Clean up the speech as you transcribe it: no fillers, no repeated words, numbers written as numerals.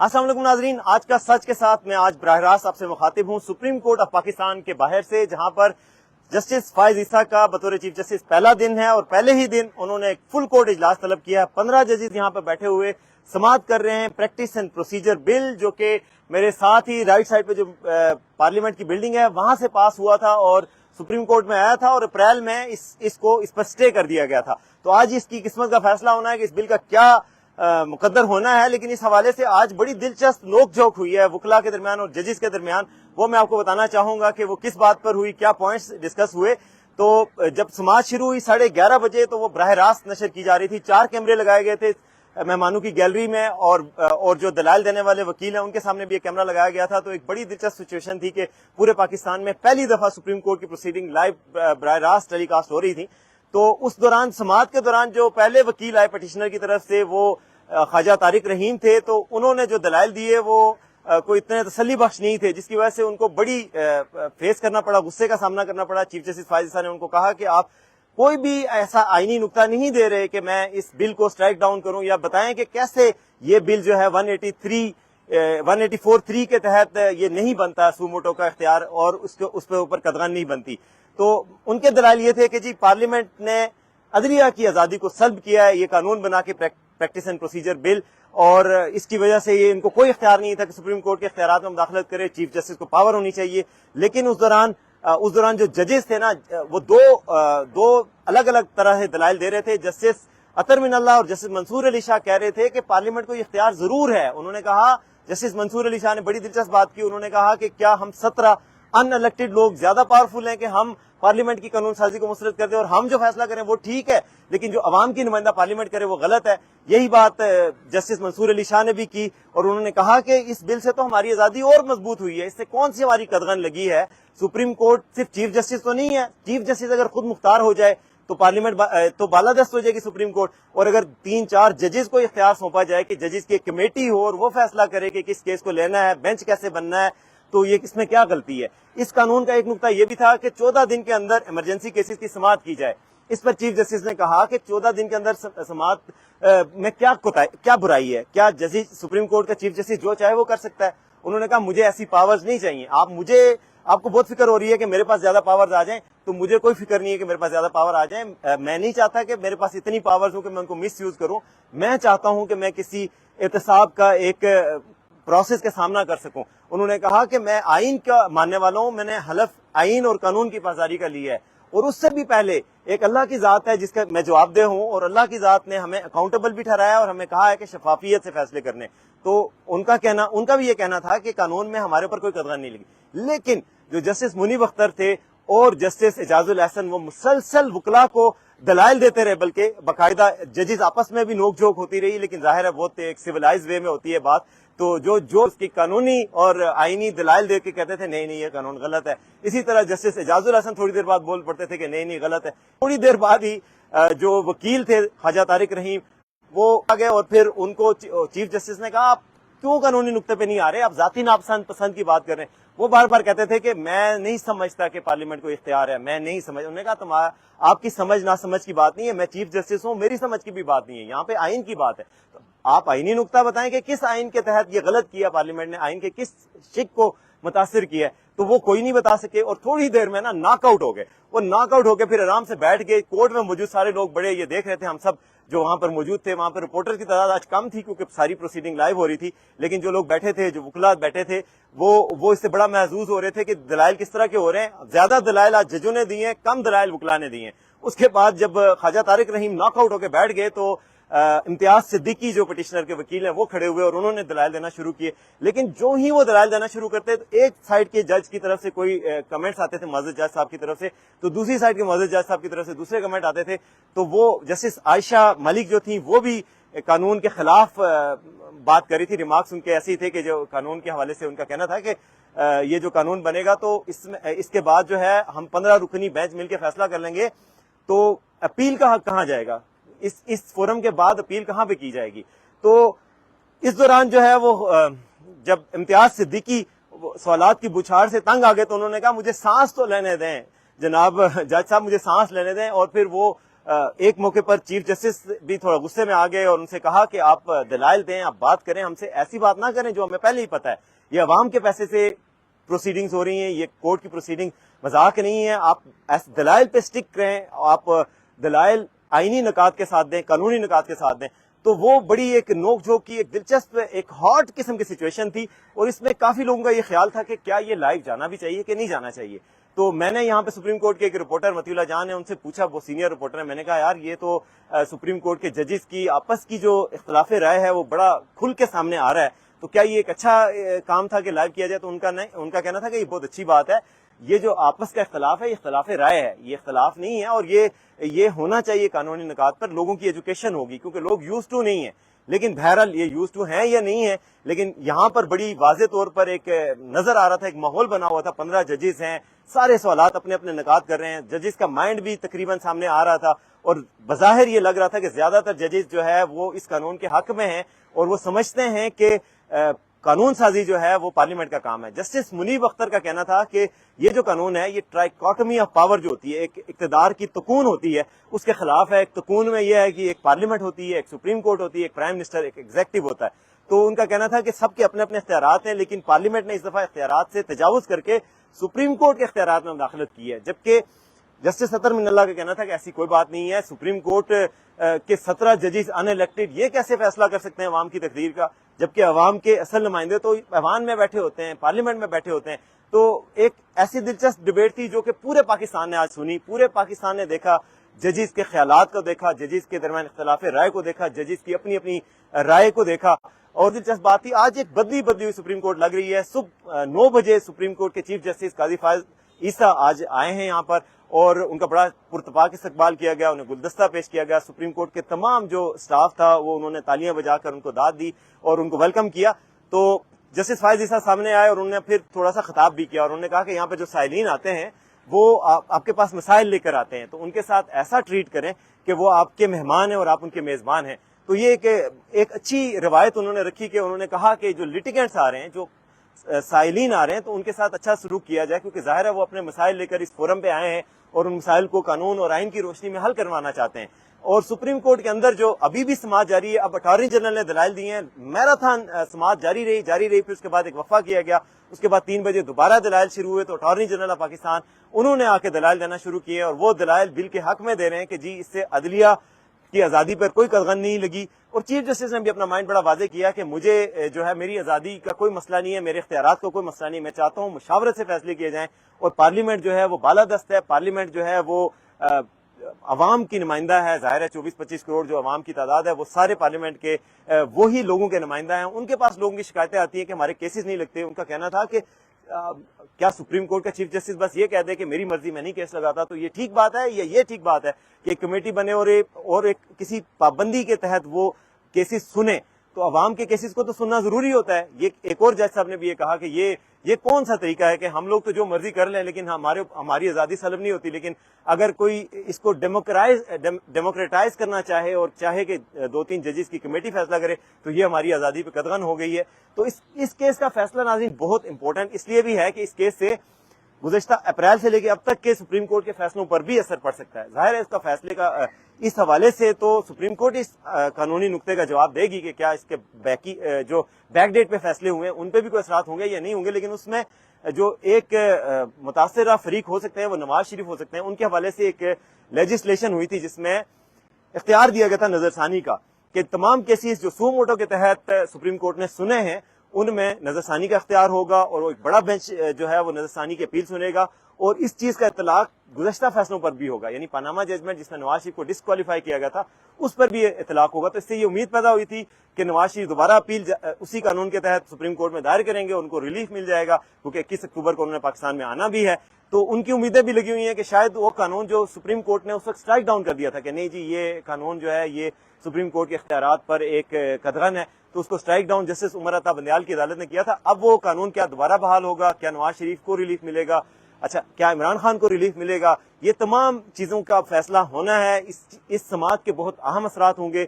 अस्सलाम वालेकुम नाजरीन, आज का सच के साथ मैं आज बराह रास्त आपसे मुखातिब हूँ सुप्रीम कोर्ट ऑफ पाकिस्तान के बाहर से, जहां पर जस्टिस फाइज ईसा का बतौर चीफ जस्टिस पहला दिन है और पहले ही दिन उन्होंने एक फुल कोर्ट इजलास तलब किया। 15 जजेस यहाँ पर बैठे हुए समाअत कर रहे हैं प्रैक्टिस एंड प्रोसीजर बिल, जो कि मेरे साथ ही राइट साइड पे जो पार्लियामेंट की बिल्डिंग है वहां से पास हुआ था और सुप्रीम कोर्ट में आया था और अप्रैल में इसको इस पर स्टे कर दिया गया था। तो आज इसकी किस्मत का फैसला होना है कि इस बिल का क्या मुकद्दर होना है। लेकिन इस हवाले से आज बड़ी दिलचस्प नोक-झोंक हुई है वकला के दरमियान और जजेस के दरमियान। वो मैं आपको बताना चाहूंगा कि वो किस बात पर हुई, क्या पॉइंट्स डिस्कस हुए। तो जब समाअत शुरू हुई 11:30 बजे तो वो बराह रास्त नशर की जा रही थी। 4 कैमरे लगाए गए थे मेहमानों की गैलरी में और जो दलाल देने वाले वकील हैं उनके सामने भी एक कैमरा लगाया गया था। तो एक बड़ी दिलचस्प सिचुएशन थी कि पूरे पाकिस्तान में पहली दफा सुप्रीम कोर्ट की प्रोसीडिंग लाइव बराह रास्त टेलीकास्ट हो रही थी। तो उस दौरान समाअत के दौरान जो पहले वकील आए पटिशनर की तरफ से वो ख्वाजा तारिक रहीम थे, तो उन्होंने जो दलाइल दिए वो कोई इतने तसल्ली बख्श नहीं थे, जिसकी वजह से उनको बड़ी फेस करना पड़ा, गुस्से का सामना करना पड़ा। चीफ जस्टिस फाइज ईसा ने उनको कहा कि आप कोई भी ऐसा आईनी नुक्ता नहीं दे रहे कि मैं इस बिल को स्ट्राइक डाउन करूं, या बताएं कि कैसे ये बिल जो है 184(3) के तहत ये नहीं बनता सूमोटो का इख्तियार और उस पे ऊपर कदगन नहीं बनती। तो उनके दलाइल ये थे कि जी पार्लियामेंट ने अदलिया की आजादी को सल्ब किया है, ये कानून बना के प्रैक्टिस एंड प्रोसीजर बिल, और इसकी वजह से ये इनको कोई इख्तियार नहीं था कि सुप्रीम कोर्ट के इख्तियारात में मुदाखलत करे। चीफ जस्टिस को पावर होनी चाहिए। लेकिन उस दौरान जो जजेस थे ना, वो दो अलग अलग तरह से दलाइल दे रहे थे। जस्टिस अतर मिनल्लाह और जस्टिस मंसूर अली शाह कह रहे थे कि पार्लियामेंट को इख्तियार जरूर है। उन्होंने कहा, जस्टिस मंसूर अली शाह ने बड़ी दिलचस्प बात की, उन्होंने कहा कि क्या हम 17 अनइलेक्टेड लोग ज्यादा पावरफुल हैं कि हम पार्लियामेंट की कानून साजी को मुस्तरद कर दें और हम जो फैसला करें वो ठीक है, लेकिन जो अवाम की नुमाइंदा पार्लियामेंट करे वो गलत है। यही बात जस्टिस मंसूर अली शाह ने भी की और उन्होंने कहा कि इस बिल से तो हमारी आजादी और मजबूत हुई है, इससे कौन सी हमारी कदगन लगी है। सुप्रीम कोर्ट सिर्फ चीफ जस्टिस तो नहीं है, चीफ जस्टिस अगर खुद मुख्तार हो जाए तो पार्लियामेंट तो बालादस्त हो जाएगी सुप्रीम कोर्ट। और अगर 3-4 जजेस को इख्तियार सौंपा जाए कि जजेस की एक कमेटी हो और वो फैसला करे कि किस केस को लेना है, बेंच कैसे बनना है, तो ये इसमें क्या गलती है। इस कानून का एक नुकता यह भी था कि 14 दिन के अंदर इमरजेंसी केसेस की समाअत की जाए। इस पर चीफ जस्टिस ने कहा कि 14 दिन के अंदर समाअत में क्या बुराई है, क्या जस्टिस सुप्रीम कोर्ट का चीफ जस्टिस जो चाहे वो कर सकता है। उन्होंने कहा मुझे ऐसी पावर्स नहीं चाहिए। आपको बहुत फिक्र हो रही है कि मेरे पास ज्यादा पावर्स आ जाएं, तो मुझे कोई फिक्र नहीं है कि मेरे पास ज्यादा पावर आ जाए। मैं नहीं चाहता कि मेरे पास इतनी पावर्स हो कि मैं उनको मिस यूज करूं। मैं चाहता हूं कि मैं किसी एहतसाब का एक प्रोसेस का सामना कर सकूं। उन्होंने कहा कि मैं आइन का मानने वाला हूं, मैंने हलफ आइन और कानून की पासदारी का लिया है और उससे भी पहले एक अल्लाह की जात है जिसका मैं जवाबदेह हूं और अल्लाह की जात ने हमें अकाउंटेबल भी ठहराया और हमें कहा है कि शफाफियत से फैसले करने। तो उनका भी ये कहना था कि कानून में हमारे ऊपर कोई कदगन नहीं लगी। लेकिन जो जस्टिस मुनीब अख्तर थे और जस्टिस एजाजुल एहसन, वो मुसलसल वकला को दलाइल देते रहे, बल्कि बाकायदा जजेस आपस में भी नोक झोंक होती रही। लेकिन जाहिर है बहुत एक सिविलाइज वे में होती है बात। तो जो उसकी कानूनी और आईनी दलाइल दे के कहते थे नहीं ये कानून गलत है। इसी तरह जस्टिस एजाजुल हसन थोड़ी देर बाद बोल पड़ते थे कि नहीं गलत है। थोड़ी देर बाद ही जो वकील थे ख्वाजा तारिक रहीम वो आ गए और फिर उनको चीफ जस्टिस ने कहा आप क्यों कानूनी नुक्ते पे नहीं आ रहे, आप जाती नापसंद पसंद की बात कर रहे हैं। वो बार बार कहते थे कि मैं नहीं समझता कि पार्लियामेंट को इख्तियार है, मैं नहीं समझ। उन्होंने कहा आपकी समझ ना समझ की बात नहीं है, मैं चीफ जस्टिस हूं, मेरी समझ की भी बात नहीं है, यहाँ पे आइन की बात है। तो आप आइनी नुक्ता बताएं कि किस आइन के तहत ये गलत किया पार्लियामेंट ने, आइन के किस शिक को मुतासिर किया है। तो वो कोई नहीं बता सके और थोड़ी देर में ना नॉकआउट हो गए। वो नॉकआउट होकर फिर आराम से बैठ गए। कोर्ट में मौजूद सारे लोग बड़े ये देख रहे थे, हम सब जो वहां पर मौजूद थे। वहां पर रिपोर्टर की तादाद आज कम थी क्योंकि सारी प्रोसीडिंग लाइव हो रही थी, लेकिन जो लोग बैठे थे, जो वकला बैठे थे, वो इससे बड़ा महसूस हो रहे थे कि दलाइल किस तरह के हो रहे हैं। ज्यादा दलाइल आज जजों ने दिए, कम दलाइल वकला ने दिए। उसके बाद जब ख्वाजा तारिक रहीम नॉकआउट होकर बैठ गए तो इम्तियाज सिद्दीकी जो पटिशनर के वकील हैं वो खड़े हुए और उन्होंने दलाइल देना शुरू किए। लेकिन जो ही वो दलाइल देना शुरू करते तो एक साइड के जज की तरफ से कोई कमेंट्स आते थे मुअज़्ज़ज़ जज साहब की तरफ से, तो दूसरी साइड के मुअज़्ज़ज़ जज साहब की तरफ से दूसरे कमेंट आते थे। तो वो जस्टिस आयशा मलिक जो थी वो भी कानून के खिलाफ बात करी थी। रिमार्क्स उनके ऐसे थे कि जो कानून के हवाले से उनका कहना था कि ये जो कानून बनेगा तो इसके बाद जो है हम 15 रुकनी बेंच मिलकर फैसला कर लेंगे, तो अपील का हक कहाँ जाएगा, इस फोरम के बाद अपील कहां पे की जाएगी। तो इस दौरान जो है वो जब इम्तियाज सिद्दीकी सवालात की बुछार से तंग आ गए तो उन्होंने कहा मुझे सांस तो लेने दें जनाब जज साहब, मुझे सांस लेने दें। और फिर वो ایک موقع پر چیف جسٹس بھی تھوڑا غصے میں آ گئے اور ان سے کہا کہ آپ دلائل دیں, آپ بات کریں, ہم سے ایسی بات نہ کریں جو ہمیں پہلے ہی پتہ ہے. یہ عوام کے پیسے سے پروسیڈنگز ہو رہی ہیں, یہ کورٹ کی پروسیڈنگ مذاق نہیں ہے, آپ ایسے دلائل پہ سٹک کریں, آپ دلائل آئینی نکات کے ساتھ دیں, قانونی نکات کے ساتھ دیں. تو وہ بڑی ایک نوک جھوک کی, ایک دلچسپ, ایک ہاٹ قسم کی سچویشن تھی, اور اس میں کافی لوگوں کا یہ خیال تھا کہ کیا یہ لائیو جانا بھی چاہیے کہ نہیں جانا چاہیے. تو میں نے یہاں پہ سپریم کورٹ کے ایک رپورٹر مطیع اللہ جان ہے, ان سے پوچھا, وہ سینئر رپورٹر ہے, میں نے کہا یار یہ تو سپریم کورٹ کے ججز کی آپس کی جو اختلاف رائے ہے وہ بڑا کھل کے سامنے آ رہا ہے, تو کیا یہ ایک اچھا کام تھا کہ لائیو کیا جائے؟ تو ان کا کہنا تھا کہ یہ بہت اچھی بات ہے, یہ جو آپس کا اختلاف ہے یہ اختلاف رائے ہے, یہ اختلاف نہیں ہے, اور یہ ہونا چاہیے قانونی نکات پر, لوگوں کی ایجوکیشن ہوگی, کیونکہ لوگ یوز ٹو نہیں ہیں. لیکن بہرحال یہ یوز ٹو ہیں یا نہیں ہے, لیکن یہاں پر بڑی واضح طور پر ایک نظر آ رہا تھا, ایک ماحول بنا ہوا تھا, 15 ججز ہیں, سارے سوالات اپنے اپنے نکات کر رہے ہیں, ججز کا مائنڈ بھی تقریباً سامنے آ رہا تھا, اور بظاہر یہ لگ رہا تھا کہ زیادہ تر ججز جو ہے وہ اس قانون کے حق میں ہیں, اور وہ سمجھتے ہیں کہ قانون سازی جو ہے وہ پارلیمنٹ کا کام ہے. جسٹس منیب اختر کا کہنا تھا کہ یہ جو قانون ہے یہ ٹرائیکاٹمی آف پاور جو ہوتی ہے, ایک اقتدار کی تکون ہوتی ہے, اس کے خلاف ہے. ایک تکون میں یہ ہے کہ ایک پارلیمنٹ ہوتی ہے, ایک سپریم کورٹ ہوتی ہے, ایک پرائم منسٹر, ایک ایگزیکٹو ہوتا ہے. تو ان کا کہنا تھا کہ سب کے اپنے اپنے اختیارات ہیں, لیکن پارلیمنٹ نے اس دفعہ اختیارات سے تجاوز کر کے سپریم کورٹ کے اختیارات میں مداخلت کی ہے. جبکہ جسٹس اطہر من اللہ کا کہنا تھا کہ ایسی کوئی بات نہیں ہے, سپریم کورٹ کے 17 ججز ان الیکٹڈ یہ کیسے فیصلہ کر سکتے ہیں عوام کی تقدیر کا, جبکہ عوام کے اصل نمائندے تو ایوان میں بیٹھے ہوتے ہیں, پارلیمنٹ میں بیٹھے ہوتے ہیں. تو ایک ایسی دلچسپ ڈبیٹ تھی جو کہ پورے پاکستان نے آج سنی, پورے پاکستان نے دیکھا, ججز کے خیالات کو دیکھا, ججز کے درمیان اختلاف رائے کو دیکھا, ججز کی اپنی اپنی رائے کو دیکھا. اور دلچسپ بات تھی, آج ایک بدلی ہوئی سپریم کورٹ لگ رہی ہے. صبح 9 بجے سپریم کورٹ کے چیف جسٹس قاضی فائز عیسیٰ آج آئے ہیں یہاں پر, اور ان کا بڑا پرتپاک استقبال کیا گیا, انہیں گلدستہ پیش کیا گیا. سپریم کورٹ کے تمام جو سٹاف تھا وہ انہوں نے تالیاں بجا کر ان کو داد دی اور ان کو ویلکم کیا. تو جسٹس فائز عیسیٰ سامنے آئے اور انہوں نے پھر تھوڑا سا خطاب بھی کیا, اور انہوں نے کہا کہ یہاں پہ جو سائلین آتے ہیں وہ آپ کے پاس مسائل لے کر آتے ہیں, تو ان کے ساتھ ایسا ٹریٹ کریں کہ وہ آپ کے مہمان ہیں اور آپ ان کے میزبان ہیں. تو یہ ایک اچھی روایت انہوں نے رکھی کہ انہوں نے کہا کہ جو لٹیگنٹس آ رہے ہیں, جو سائلین آ رہے ہیں, تو ان کے ساتھ اچھا سلوک کیا جائے, کیونکہ ظاہر ہے وہ اپنے مسائل لے کر اس فورم پہ آئے ہیں اور ان مسائل کو قانون اور آئین کی روشنی میں حل کروانا چاہتے ہیں. اور سپریم کورٹ کے اندر جو ابھی بھی سماعت جاری ہے, اب اٹارنی جنرل نے دلائل دیے ہیں, میراتھن سماعت جاری رہی, پھر اس کے بعد ایک وقفہ کیا گیا, اس کے بعد 3 بجے دوبارہ دلائل شروع ہوئے, تو اٹارنی جنرل آف پاکستان انہوں نے آ کے دلائل دینا شروع کیے, اور وہ دلائل بل کے حق میں دے رہے ہیں کہ جی اس سے عدلیہ کی آزادی پر کوئی قدغن نہیں لگی. اور چیف جسٹس نے بھی اپنا مائنڈ بڑا واضح کیا کہ مجھے جو ہے میری آزادی کا کوئی مسئلہ نہیں ہے, میرے اختیارات کا کوئی مسئلہ نہیں, میں چاہتا ہوں مشاورت سے فیصلے کیے جائیں, اور پارلیمنٹ جو ہے وہ بالادست ہے, پارلیمنٹ جو ہے وہ عوام کی نمائندہ ہے. ظاہر ہے 24-25 کروڑ جو عوام کی تعداد ہے وہ سارے پارلیمنٹ کے وہی لوگوں کے نمائندہ ہیں. ان کے پاس لوگوں کی شکایتیں آتی ہیں کہ ہمارے کیسز نہیں لگتے. ان کا کہنا تھا کہ کیا سپریم کورٹ کا چیف جسٹس بس یہ کہہ دے کہ میری مرضی میں نہیں کیس لگاتا, تو یہ ٹھیک بات ہے یا یہ ٹھیک بات ہے کہ ایک کمیٹی بنے اور ایک کسی پابندی کے تحت وہ کیسز سنے؟ تو عوام کے کیسز کو تو سننا ضروری ہوتا ہے. یہ ایک اور جج صاحب نے بھی یہ کہا کہ یہ کون سا طریقہ ہے کہ ہم لوگ تو جو مرضی کر لیں لیکن ہماری آزادی سلب نہیں ہوتی, لیکن اگر کوئی اس کو ڈیموکریٹائز کرنا چاہے اور چاہے کہ 2-3 ججز کی کمیٹی فیصلہ کرے تو یہ ہماری آزادی پہ قدغن ہو گئی ہے. تو اس کیس کا فیصلہ ناظرین بہت امپورٹنٹ اس لیے بھی ہے کہ اس کیس سے گزشتہ اپریل سے لے کے اب تک کے سپریم کورٹ کے فیصلوں پر بھی اثر پڑ سکتا ہے. ظاہر ہے اس کا فیصلے کا اس حوالے سے تو سپریم کورٹ اس قانونی نقطے کا جواب دے گی کہ کیا اس کے جو بیک ڈیٹ پہ فیصلے ہوئے ہیں ان پہ بھی کوئی اثرات ہوں گے یا نہیں ہوں گے. لیکن اس میں جو ایک متاثرہ فریق ہو سکتے ہیں وہ نواز شریف ہو سکتے ہیں. ان کے حوالے سے ایک لیجسلیشن ہوئی تھی جس میں اختیار دیا گیا تھا نظر ثانی کا کہ تمام کیسز جو سو موٹو کے تحت سپریم کورٹ نے سنے ہیں ان میں نظر ثانی کا اختیار ہوگا, اور وہ ایک بڑا بینچ جو ہے وہ نظر ثانی کی اپیل سنے گا, اور اس چیز کا اطلاق گزشتہ فیصلوں پر بھی ہوگا. یعنی پاناما ججمنٹ جس میں نواز شریف کو ڈسکوالیفائی کیا گیا تھا اس پر بھی اطلاق ہوگا. تو اس سے یہ امید پیدا ہوئی تھی کہ نواز شریف دوبارہ اپیل اسی قانون کے تحت سپریم کورٹ میں دائر کریں گے, ان کو ریلیف مل جائے گا, کیونکہ 21 اکتوبر کو انہوں نے پاکستان میں آنا بھی ہے. تو ان کی امیدیں بھی لگی ہوئی ہیں کہ شاید وہ قانون جو سپریم کورٹ نے اس وقت اسٹرائک ڈاؤن کر دیا تھا کہ نہیں جی یہ قانون جو ہے یہ سپریم کورٹ کے اختیارات پر ایک قدغن ہے, تو اس کو strike down justice Umar Ata Bandial کی عدالت نے کیا تھا. اب وہ قانون کیا دوبارہ بحال ہوگا؟ کیا نواز شریف کو ریلیف ملے گا؟ اچھا کیا عمران خان کو ریلیف ملے گا؟ یہ تمام چیزوں کا فیصلہ ہونا ہے. اس سماعت کے بہت اہم اثرات ہوں گے.